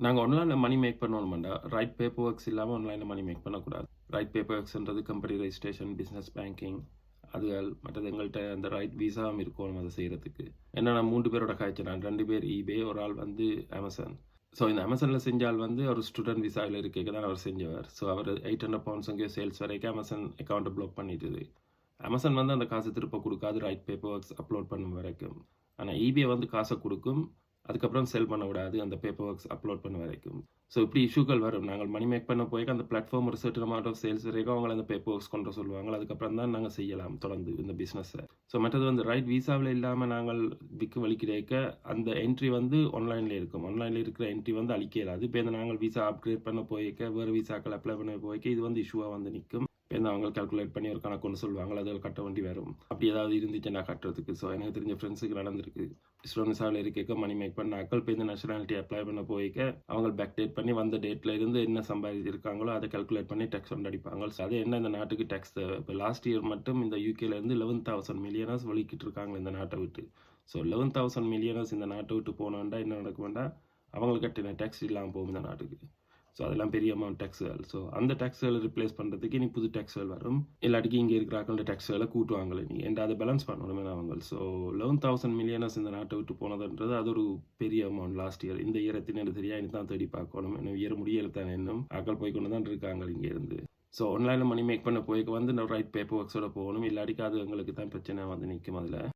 நாங்க ஆன்லைன்ல money make பண்ணணும்டா, ரைட் பேப்பர் ஒர்க்ஸ் இல்லாம ஆன்லைன்ல மணி மேக் பண்ணக்கூடாது. ரைட் பேப்பர் ஒர்க்ஸ்ன்றது கம்பெனி ரெஜிஸ்ட்ரேஷன், பிசினஸ் பேங்கிங் அதுகள் மற்றது எங்கள்ட்ட அந்த ரைட் விசாவும் இருக்கணும் அதை செய்யறதுக்கு. ஏன்னா நான் 3 பேரோட காய்ச்சல். நான் 2 பேர் eBay, ஒரு ஆள் வந்து Amazon. ஸோ இந்த Amazonல செஞ்ச ஆள் வந்து ஒரு ஸ்டூடண்ட் விசாவில் இருக்கைக்கு தான் அவர் செஞ்சவர். ஸோ அவர் 800 பவுண்ட்ஸ் அங்கே சேல்ஸ் வரைக்கும் Amazon அக்கௌண்ட்டை பிளாக் பண்ணிட்டுது. Amazon வந்து அந்த காசு திருப்ப கொடுக்காது ரைட் பேப்பர் ஒர்க்ஸ் அப்லோட் பண்ணும் வரைக்கும். ஆனால் eBay வந்து காசை கொடுக்கும், அதுக்கப்புறம் செல் பண்ண விடாது அந்த பேப்பர் ஒர்க்ஸ் அப்லோட் பண்ண வரைக்கும். ஸோ இப்படி இஷ்யூக்கள் வரும். நாங்கள் மணி மேக் பண்ண போய் அந்த பிளாட்ஃபார்ம் ஒரு சர்டன் அமௌண்ட் ஆஃப் சேல்ஸ் வரைக்கும் அவங்கள அந்த பேப்பர் ஒர்க்ஸ் கொண்டு சொல்லுவாங்க. அதுக்கப்புறம் தான் நாங்கள் செய்யலாம் தொடர்ந்து இந்த பிஸ்னஸை. ஸோ மற்றது வந்து ரைட் விசாவில் இல்லாமல் நாங்கள் விற்க வலிக்கிறேக்க அந்த என்ட்ரி வந்து ஆன்லைனில் இருக்கும். ஆன்லைனில் இருக்கிற என்ட்ரி வந்து அழிக்க இயலாது. இப்போ இந்த நாங்கள் விசா அப்கிரேட் பண்ண போய்க்க வேறு விசாக்கள் அப்ளை பண்ண போய்க்க இது வந்து இஷ்யூவாக வந்து நிற்கும். இப்போ அவங்க கால்குலேட் பண்ணி ஒரு கணக்கு ஒன்று சொல்லுவாங்க, அதில் கட்ட வேண்டி வரும். அப்படி ஏதாவது இருந்துச்சு நான் கட்டுறதுக்கு. ஸோ எனக்கு தெரிஞ்ச ஃப்ரெண்ட்ஸுக்கு நடந்திருக்கு. ஸ்டூடெண்ட் விசாவில் இருக்க மணி மேக் பண்ண அக்கள் இப்போ இந்த நேஷனாலிட்டி அப்ளை பண்ண போய்க்க அவங்க பேக் டேட் பண்ணி வந்த டேட்டில் இருந்து என்ன சம்பாதிச்சிருக்காங்களோ அதை கால்குலேட் பண்ணி டேக்ஸ் ஒன்று அடிப்பாங்க. ஸோ அது என்ன இந்த நாட்டுக்கு டேக்ஸ் தேவை. இப்போ லாஸ்ட் இயர் மட்டும் இந்த யூகேல இருந்து 11,000 மில்லியனர்ஸ் வலிக்கிட்டு இருக்காங்க இந்த நாட்டை விட்டு. ஸோ 11,000 மில்லியனர்ஸ் இந்த நாட்டை விட்டு போனோண்டா என்ன நடக்கும்டா, அவங்களுக்கு கட்டின டேக்ஸ் இல்லாமல் போகும் இந்த நாட்டுக்கு. ஸோ அதெல்லாம் பெரிய அமௌண்ட் டேக்ஸுகள். ஸோ அந்த டேக்ஸுகளை ரிப்ளேஸ் பண்ணுறதுக்கு இனி புது டேக்ஸுகள் வரும். இல்லாட்டிக்கு இங்கே இருக்கிற ஆக்களோட டேக்ஸுகளை கூட்டுவாங்களே நீ என்ற அதை பேலன்ஸ் பண்ணணுமே அவங்க. ஸோ 11,000 மில்லியனர்ஸ் இந்த நாட்டை விட்டு போனதுன்றது அது ஒரு பெரிய அமௌண்ட் லாஸ்ட் இயர். இந்த இயர் எத்தனை தெரியா இனி தான் தேடி பார்க்கணும். இன்னும் இயர் முடியல தானே, இன்னும் ஆக்கள் போய் கொண்டு தான் இருக்காங்க இங்கே இருந்து. ஸோ ஆன்லைனில் மணி மேக் பண்ண போய்க்கு வந்து ரைட் பேப்பர் ஒர்க்ஸோட போகணும். இல்லாட்டிக்கு அது எங்களுக்கு தான் பிரச்சனை வந்து நிற்கும் அதில்.